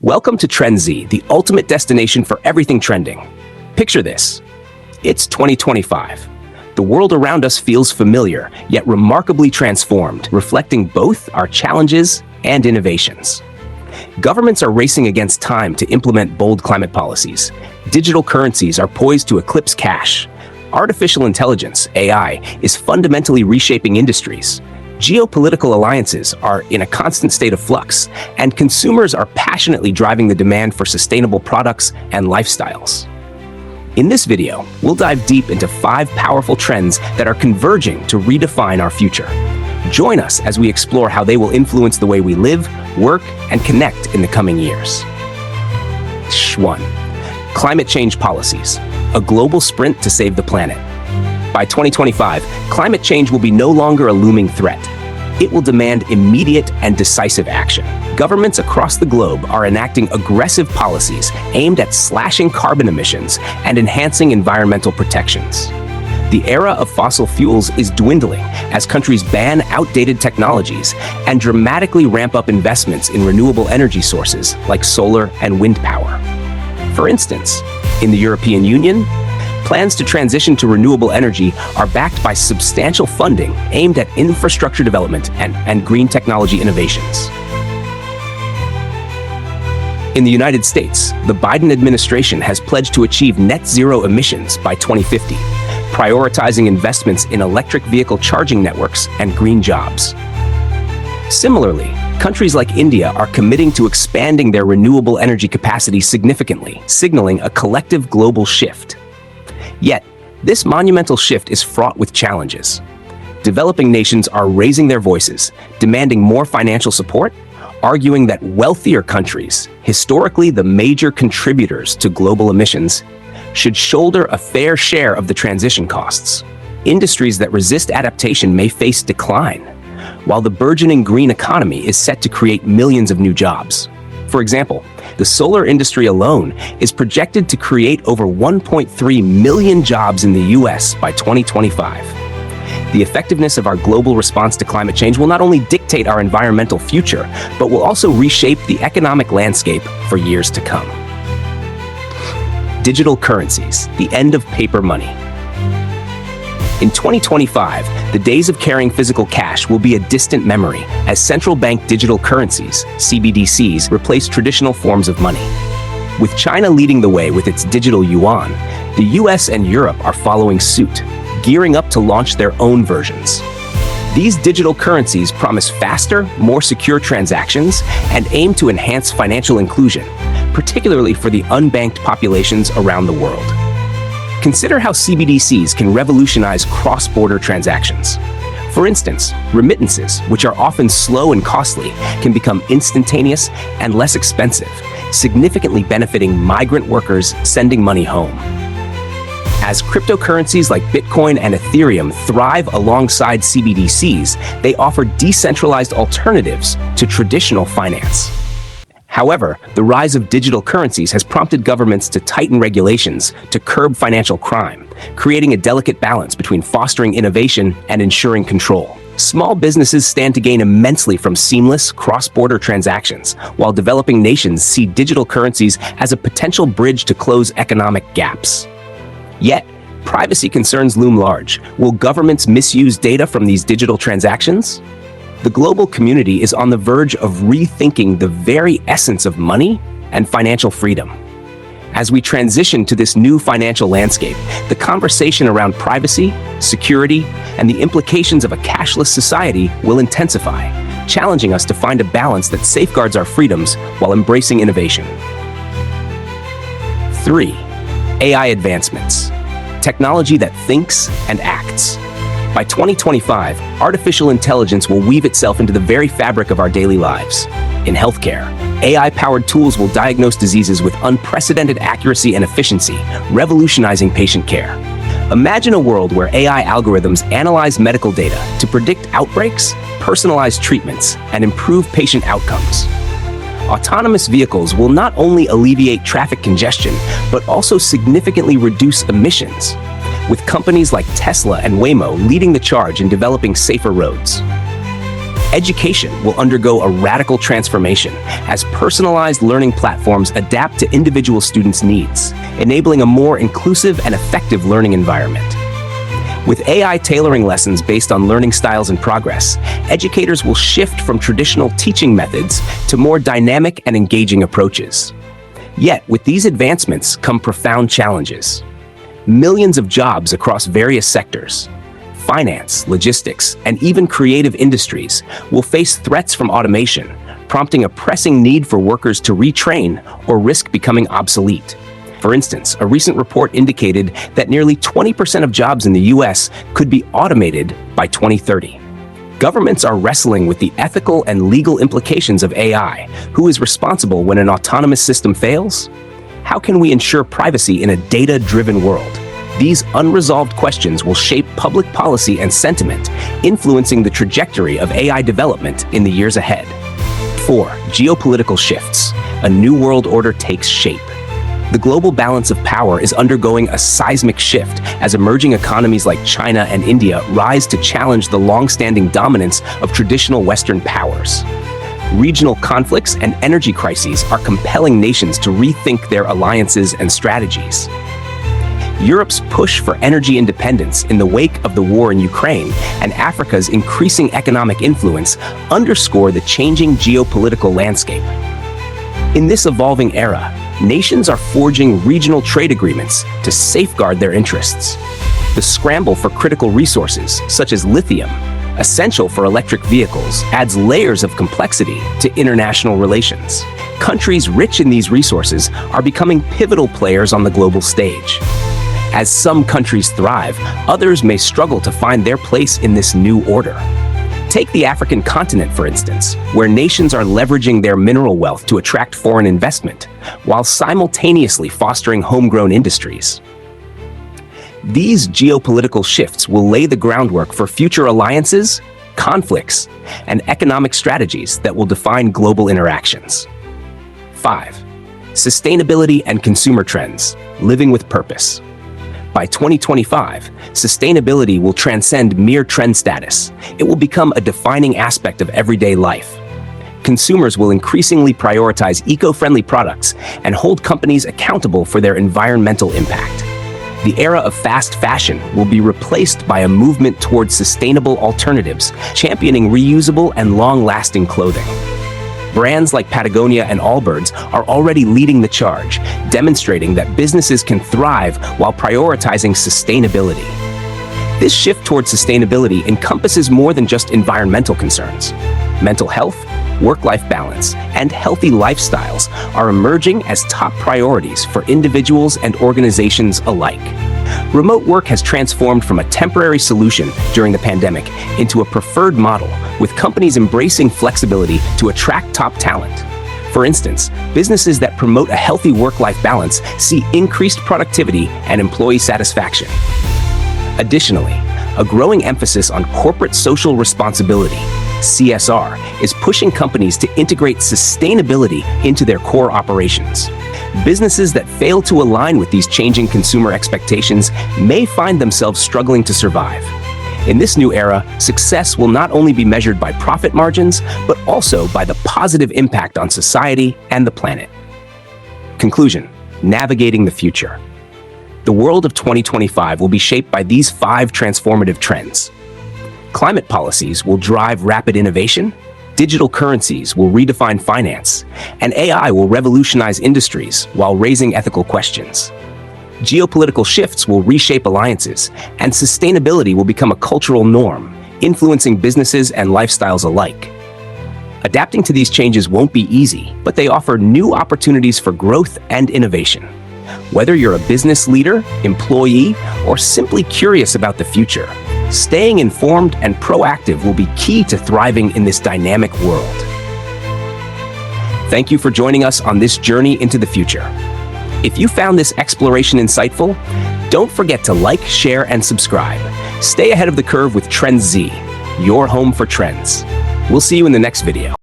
Welcome to TrendsZee, the ultimate destination for everything trending. Picture this. It's 2025. The world around us feels familiar, yet remarkably transformed, reflecting both our challenges and innovations. Governments are racing against time to implement bold climate policies. Digital currencies are poised to eclipse cash. Artificial intelligence, AI, is fundamentally reshaping industries. Geopolitical alliances are in a constant state of flux, and consumers are passionately driving the demand for sustainable products and lifestyles. In this video, we'll dive deep into 5 powerful trends that are converging to redefine our future. Join us as we explore how they will influence the way we live, work, and connect in the coming years. 1. Climate change policies, a global sprint to save the planet. By 2025, climate change will be no longer a looming threat. It will demand immediate and decisive action. Governments across the globe are enacting aggressive policies aimed at slashing carbon emissions and enhancing environmental protections. The era of fossil fuels is dwindling as countries ban outdated technologies and dramatically ramp up investments in renewable energy sources like solar and wind power. For instance, in the European Union, plans to transition to renewable energy are backed by substantial funding aimed at infrastructure development and green technology innovations. In the United States, the Biden administration has pledged to achieve net zero emissions by 2050, prioritizing investments in electric vehicle charging networks and green jobs. Similarly, countries like India are committing to expanding their renewable energy capacity significantly, signaling a collective global shift. Yet, this monumental shift is fraught with challenges. Developing nations are raising their voices, demanding more financial support, arguing that wealthier countries, historically the major contributors to global emissions, should shoulder a fair share of the transition costs. Industries that resist adaptation may face decline, while the burgeoning green economy is set to create millions of new jobs. For example, the solar industry alone is projected to create over 1.3 million jobs in the US by 2025. The effectiveness of our global response to climate change will not only dictate our environmental future, but will also reshape the economic landscape for years to come. Digital currencies, the end of paper money. In 2025, the days of carrying physical cash will be a distant memory as central bank digital currencies, CBDCs, replace traditional forms of money. With China leading the way with its digital yuan, the US and Europe are following suit, gearing up to launch their own versions. These digital currencies promise faster, more secure transactions and aim to enhance financial inclusion, particularly for the unbanked populations around the world. Consider how CBDCs can revolutionize cross-border transactions. For instance, remittances, which are often slow and costly, can become instantaneous and less expensive, significantly benefiting migrant workers sending money home. As cryptocurrencies like Bitcoin and Ethereum thrive alongside CBDCs, they offer decentralized alternatives to traditional finance. However, the rise of digital currencies has prompted governments to tighten regulations to curb financial crime, creating a delicate balance between fostering innovation and ensuring control. Small businesses stand to gain immensely from seamless, cross-border transactions, while developing nations see digital currencies as a potential bridge to close economic gaps. Yet, privacy concerns loom large. Will governments misuse data from these digital transactions? The global community is on the verge of rethinking the very essence of money and financial freedom. As we transition to this new financial landscape, the conversation around privacy, security, and the implications of a cashless society will intensify, challenging us to find a balance that safeguards our freedoms while embracing innovation. 3. AI advancements, technology that thinks and acts. By 2025, artificial intelligence will weave itself into the very fabric of our daily lives. In healthcare, AI-powered tools will diagnose diseases with unprecedented accuracy and efficiency, revolutionizing patient care. Imagine a world where AI algorithms analyze medical data to predict outbreaks, personalize treatments, and improve patient outcomes. Autonomous vehicles will not only alleviate traffic congestion, but also significantly reduce emissions, with companies like Tesla and Waymo leading the charge in developing safer roads. Education will undergo a radical transformation as personalized learning platforms adapt to individual students' needs, enabling a more inclusive and effective learning environment. With AI tailoring lessons based on learning styles and progress, educators will shift from traditional teaching methods to more dynamic and engaging approaches. Yet, with these advancements come profound challenges. Millions of jobs across various sectors, finance, logistics, and even creative industries will face threats from automation, prompting a pressing need for workers to retrain or risk becoming obsolete. For instance, a recent report indicated that nearly 20% of jobs in the US could be automated by 2030. Governments are wrestling with the ethical and legal implications of AI. Who is responsible when an autonomous system fails? How can we ensure privacy in a data-driven world? These unresolved questions will shape public policy and sentiment, influencing the trajectory of AI development in the years ahead. 4. Geopolitical shifts. A new world order takes shape. The global balance of power is undergoing a seismic shift as emerging economies like China and India rise to challenge the long-standing dominance of traditional Western powers. Regional conflicts and energy crises are compelling nations to rethink their alliances and strategies. Europe's push for energy independence in the wake of the war in Ukraine and Africa's increasing economic influence underscore the changing geopolitical landscape. In this evolving era, nations are forging regional trade agreements to safeguard their interests. The scramble for critical resources, such as lithium, essential for electric vehicles, adds layers of complexity to international relations. Countries rich in these resources are becoming pivotal players on the global stage. As some countries thrive, others may struggle to find their place in this new order. Take the African continent, for instance, where nations are leveraging their mineral wealth to attract foreign investment, while simultaneously fostering homegrown industries. These geopolitical shifts will lay the groundwork for future alliances, conflicts, and economic strategies that will define global interactions. 5. Sustainability and consumer trends, living with purpose. By 2025, sustainability will transcend mere trend status. It will become a defining aspect of everyday life. Consumers will increasingly prioritize eco-friendly products and hold companies accountable for their environmental impact. The era of fast fashion will be replaced by a movement towards sustainable alternatives, championing reusable and long-lasting clothing. Brands like Patagonia and Allbirds are already leading the charge, demonstrating that businesses can thrive while prioritizing sustainability. This shift towards sustainability encompasses more than just environmental concerns. Mental health, work-life balance, and healthy lifestyles are emerging as top priorities for individuals and organizations alike. Remote work has transformed from a temporary solution during the pandemic into a preferred model, with companies embracing flexibility to attract top talent. For instance, businesses that promote a healthy work-life balance see increased productivity and employee satisfaction. Additionally, a growing emphasis on corporate social responsibility, CSR, is pushing companies to integrate sustainability into their core operations. Businesses that fail to align with these changing consumer expectations may find themselves struggling to survive. In this new era, success will not only be measured by profit margins, but also by the positive impact on society and the planet. Conclusion: navigating the future. The world of 2025 will be shaped by these 5 transformative trends. Climate policies will drive rapid innovation, digital currencies will redefine finance, and AI will revolutionize industries while raising ethical questions. Geopolitical shifts will reshape alliances, and sustainability will become a cultural norm, influencing businesses and lifestyles alike. Adapting to these changes won't be easy, but they offer new opportunities for growth and innovation. Whether you're a business leader, employee, or simply curious about the future, staying informed and proactive will be key to thriving in this dynamic world. Thank you for joining us on this journey into the future. If you found this exploration insightful, don't forget to like, share, and subscribe. Stay ahead of the curve with TrendsZee, your home for trends. We'll see you in the next video.